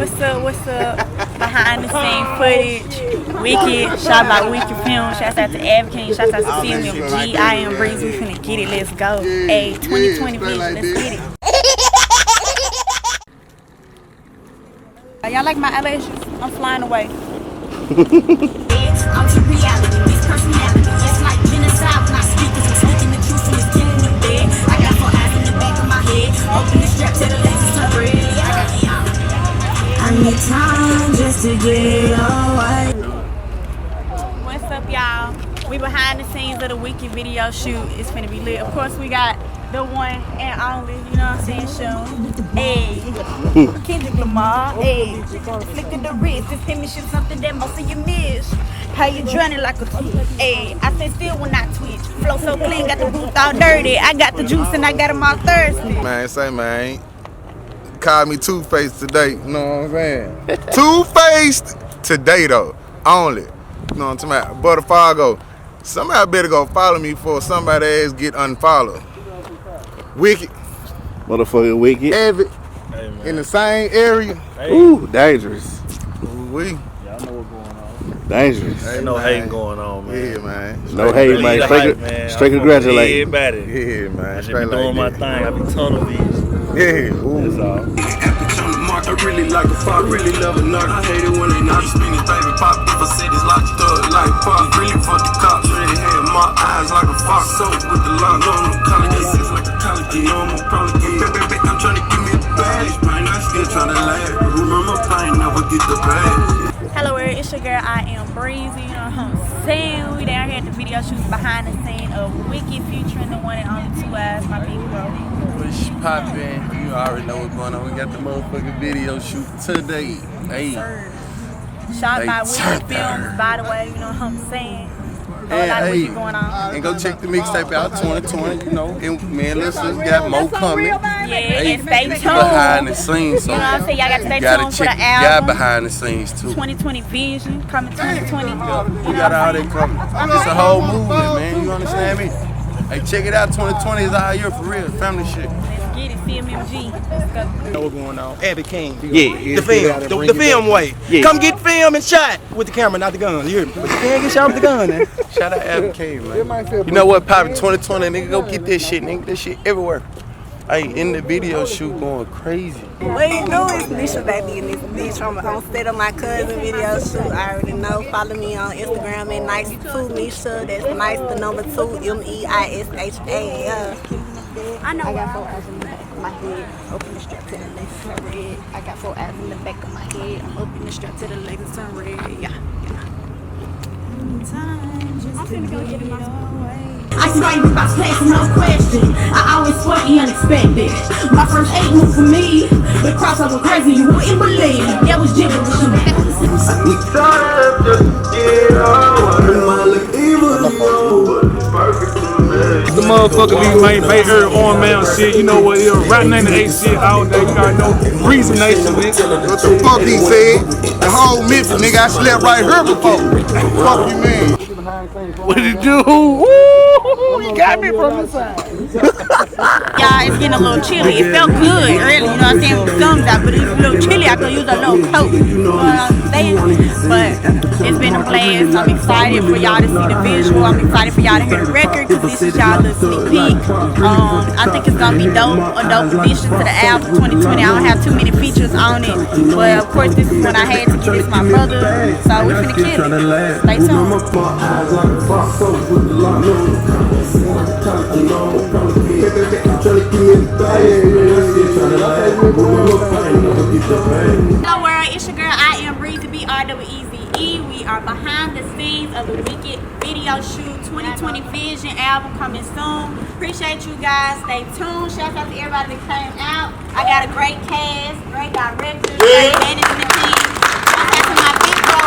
What's up? Behind the scene footage. Wikid. Shout out Wikid Film. Shout out to AviKing. Shout out to iamBree-Ze. iamBree-Ze. We finna get it. Let's go. Hey, 2020 vision. Let's get it. Y'all like my eyelashes? I'm flying away. I'm to reality, this personality. It's like genocide when I speak, cause I'm speaking the truth and it's killing the dead. I got 4 eyes in the back of my head. Open the strap to the lenses to red. I need time just to get away. What's up, y'all? We behind the scenes of the Wikid video shoot. It's finna be lit. Of course, we got the one and only, you know what I'm saying, show. Hey, Kendrick Lamar. Hey, flick of the wrist. This him shit something that most of you miss. How you drowning like a twitch? Hey, I stay still when I twitch. Flow so clean, got the booth all dirty. I got the juice and I got them all thirsty. Man, say man, call me Two-Faced today. You know what I'm saying? Two-Faced today though, only. You know what I'm talking about? Butterfago. Somebody better go follow me before somebody else get unfollowed. Wikid. Motherfucking Wikid. Avid. Hey, in the same area. Hey. Ooh, dangerous. We. Y'all know what's going on. Dangerous. Ain't no hate going on, man. Yeah, man. No hate, man. Straight congratulate. Everybody. Yeah, man. I just be doing my thing. I be tunnel vision. Yeah. Ooh. That's all. I really like a fuck, really love a nut. I hate it when they not spinning, baby pop. If I say this like thug, like pop. Really fuck the cops, really had my eyes like a fox. So with the lock, no, I'm college, it's like a college. You know I'm probably get baby, I'm trying to give me the badge. Pain, I still trying to laugh. Remember pain, never get the badge. Hello, it's your girl, iamBree-Ze. You know what I'm saying? We down here at the video shoot behind the scene of Wikid featuring the one and only 2 Eyes, my big bro. What's poppin'? You already know what's going on. We got the motherfucking video shoot today. Hey. Shot by Wikid Films, by the way, you know what I'm saying? A lot of Wikid going on. And go check the mixtape out 2020, you know. And man, listen, got more coming. Yeah, and stay tuned. Behind the scenes, so you know what I'm saying? Y'all got to stay gotta tuned for check the album. behind the scenes too. 2020 vision, coming 2020. We got all that coming. It's a whole movement, man. You understand me? Hey, check it out. 2020 is our year for real. Family shit. Let's get it, CMMG. Let's go. You know what's going on? AviKing. Yeah. The film way. Yeah. Come get film and shot with the camera, not the gun. You hear me? But you can't get shot with the gun, man. Shout out AviKing, man. You know what, Poppy? 2020, nigga, go get this shit, nigga. This shit everywhere. Hey, in the video shoot going crazy. What you know is Nisha baby in this bitch. I'm on set of my cousin video shoot. I already know. Follow me on Instagram at nice2Nisha. That's nice the number 2 MEISHA. I know. I got 4 eyes in the back of my head. Open the strap to the legs turn red. I got 4 eyes in the back of my head. I'm open the strap to the legs turn red. Yeah. I'm finna go get in my away. I swear you about to pass no question. I always swear the unexpected. My first 8 was for me. The crossover crazy, you wouldn't believe. That was gibberish. The motherfucker be main Bay Area on man shit, you know what it is, right name the 8 shit all day, you gotta know Breezy Nation, nigga. What the fuck he said? The whole Memphis, nigga, I slept right here before. Fuck you, man. What did you do? Ooh, you got me from the side. Y'all, it's getting a little chilly. It felt good early, you know what I'm saying, with the sun's out, but it's a little chilly. I could use a little coat, you know what I'm saying? But it's been a blast. I'm excited for y'all to see the visual. I'm excited for y'all to hear the record, because this is y'all little sneak peek. I think it's going to be dope, a dope addition to the album 2020. I don't have too many features on it, but of course this is when I had to get this my brother, so we finna kill it. Stay tuned. Hello world, it's your girl iamBree-Ze, BREEZE. We are behind the scenes of the Wikid video shoot 2020 Vision album coming soon. Appreciate you guys. Stay tuned. Shout out to everybody that came out. I got a great cast, great directors, great management team. Shout out to my big bro,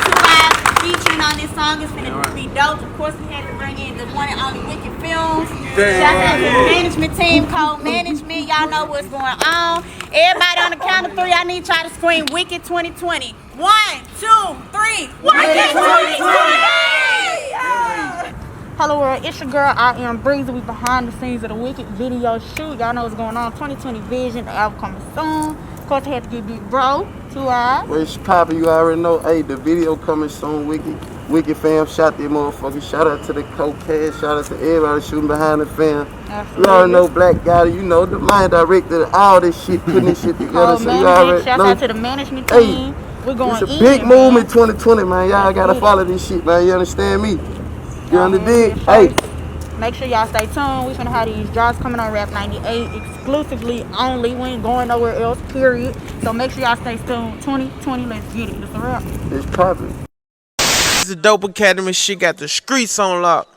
2 Eyes, featuring on this song. It's gonna be dope. Of course, we had to bring in the one and only Wikid Films. Shout out to the management team, co-management. Y'all know what's going on. Everybody on the count of 3, I need y'all to scream Wikid 2020. 1, 2, 3. Wikid 2020! Hello world, it's your girl, iamBree-Ze. We behind the scenes of the Wikid video shoot. Y'all know what's going on. 2020 Vision, the album coming soon. Of course, I had to get big bro, Too high. Where's poppin'? You already know. Hey, the video coming soon, Wikid fam, shout this motherfucker. Shout out to the cokehead. Shout out to everybody shooting behind the fam. Absolutely. You already know Black Guy, you know, the mind director, all this shit, putting this shit together. So you already shout know. out to the management team. We're going It's a big move in 2020, man. Y'all gotta follow this shit, man. You understand me? You understand? Hey. Make sure y'all stay tuned. We finna have these drops coming on Rap 98 exclusively only. We ain't going nowhere else, period. So make sure y'all stay tuned. 2020, let's get it. It's a wrap. It's poppin'. This is a dope academy. Shit got the streets on lock.